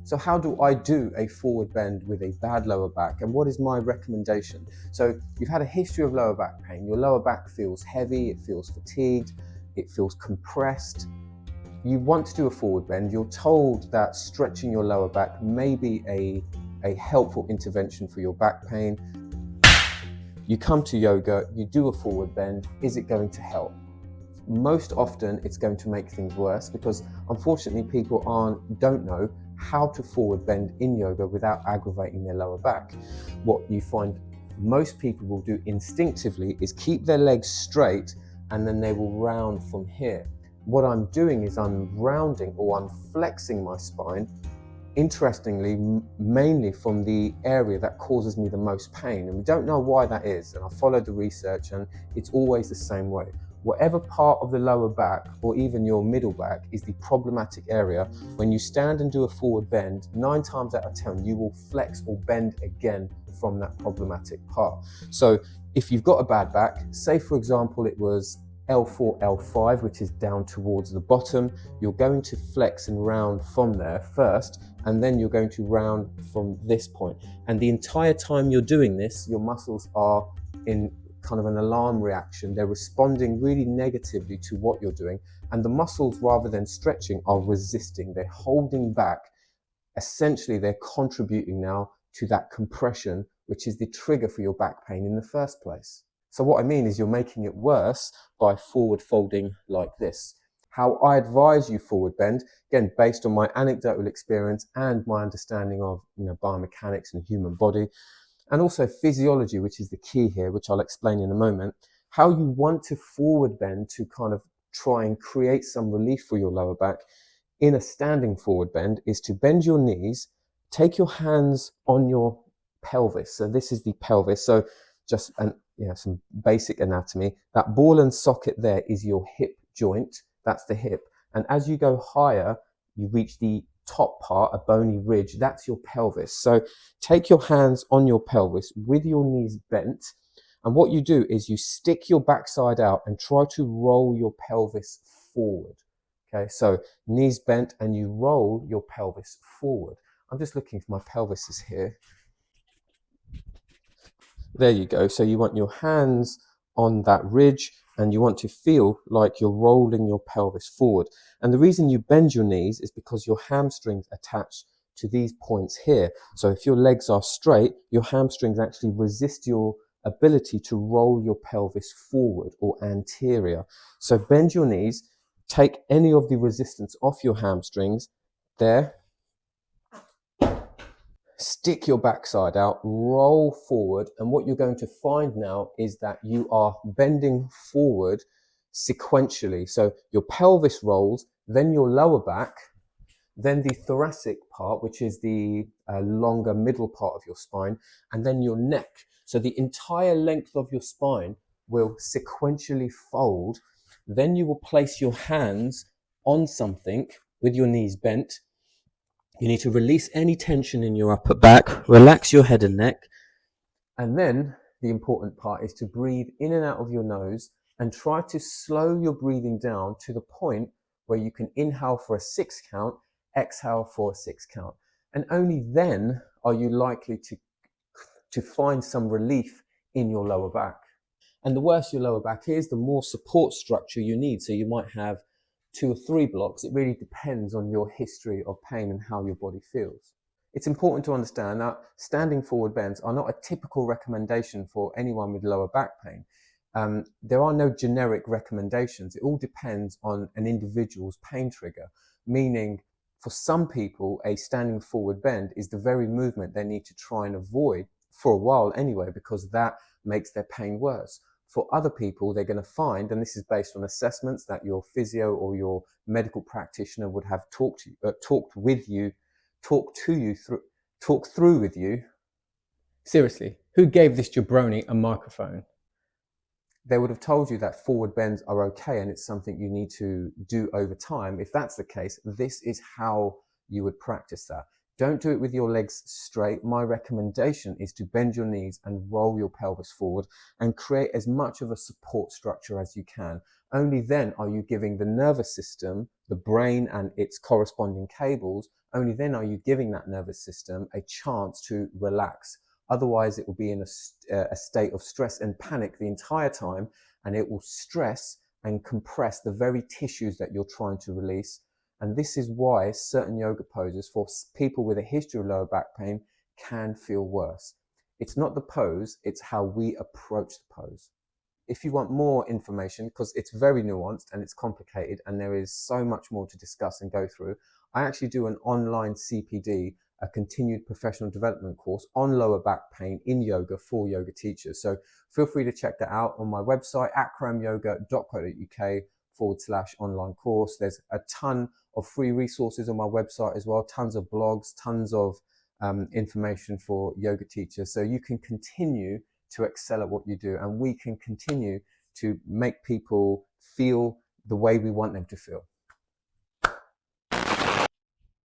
So how do I do a forward bend with a bad lower back, and what is my recommendation? So you've had a history of lower back pain. Your lower back feels heavy, it feels fatigued, it feels compressed. You want to do a forward bend. You're told that stretching your lower back may be a helpful intervention for your back pain. You come to yoga, you do a forward bend. Is it going to help? Most often it's going to make things worse, because unfortunately people don't know how to forward bend in yoga without aggravating their lower back. What you find most people will do instinctively is keep their legs straight, and then they will round from here. What I'm doing is I'm rounding, or I'm flexing my spine, interestingly, mainly from the area that causes me the most pain. And we don't know why that is. And I followed the research, and it's always the same way. Whatever part of the lower back, or even your middle back, is the problematic area, when you stand and do a forward bend, 9 times out of 10, you will flex or bend again from that problematic part. So if you've got a bad back, say for example, it was L4, L5, which is down towards the bottom, you're going to flex and round from there first, and then you're going to round from this point. And the entire time you're doing this, your muscles are in kind of an alarm reaction. They're responding really negatively to what you're doing. And the muscles, rather than stretching, are resisting. They're holding back. Essentially, they're contributing now to that compression, which is the trigger for your back pain in the first place. So what I mean is you're making it worse by forward folding like this. How I advise you forward bend, again, based on my anecdotal experience and my understanding of biomechanics and human body, and also physiology, which is the key here, which I'll explain in a moment. How you want to forward bend to kind of try and create some relief for your lower back in a standing forward bend is to bend your knees, take your hands on your pelvis. So this is the pelvis. So just some basic anatomy. That ball and socket there is your hip joint. That's the hip. And as you go higher, you reach the top part, a bony ridge. That's your pelvis. So take your hands on your pelvis with your knees bent. And what you do is you stick your backside out and try to roll your pelvis forward. Okay, so knees bent, and you roll your pelvis forward. I'm just looking for my pelvis is here. There you go. So you want your hands on that ridge, and you want to feel like you're rolling your pelvis forward. And the reason you bend your knees is because your hamstrings attach to these points here. So if your legs are straight, your hamstrings actually resist your ability to roll your pelvis forward or anterior. So bend your knees, take any of the resistance off your hamstrings there. Stick your backside out, roll forward, and what you're going to find now is that you are bending forward sequentially. So your pelvis rolls, then your lower back, then the thoracic part, which is the longer middle part of your spine, and then your neck. So the entire length of your spine will sequentially fold. Then you will place your hands on something with your knees bent. You need to release any tension in your upper back, relax your head and neck, and then the important part is to breathe in and out of your nose and try to slow your breathing down to the point where you can inhale for a 6 count, exhale for a 6 count. And only then are you likely to find some relief in your lower back. And the worse your lower back is, the more support structure you need. So you might have 2 or 3 blocks. It really depends on your history of pain and how your body feels. It's important to understand that standing forward bends are not a typical recommendation for anyone with lower back pain. There are no generic recommendations. It all depends on an individual's pain trigger, meaning for some people, a standing forward bend is the very movement they need to try and avoid for a while anyway, because that makes their pain worse. For other people, they're going to find, and this is based on assessments that your physio or your medical practitioner would have talked through with you. Seriously, who gave this jabroni a microphone? They would have told you that forward bends are okay and it's something you need to do over time. If that's the case, this is how you would practice that. Don't do it with your legs straight. My recommendation is to bend your knees and roll your pelvis forward and create as much of a support structure as you can. Only then are you giving the nervous system, the brain and its corresponding cables, only then are you giving that nervous system a chance to relax. Otherwise, it will be in a state of stress and panic the entire time, and it will stress and compress the very tissues that you're trying to release. And this is why certain yoga poses for people with a history of lower back pain can feel worse. It's not the pose, it's how we approach the pose. If you want more information, because it's very nuanced and it's complicated and there is so much more to discuss and go through, I actually do an online CPD, a continued professional development course on lower back pain in yoga for yoga teachers. So feel free to check that out on my website, akramyoga.co.uk/online course. There's a ton of free resources on my website as well, tons of blogs, tons of information for yoga teachers. So you can continue to excel at what you do, and we can continue to make people feel the way we want them to feel.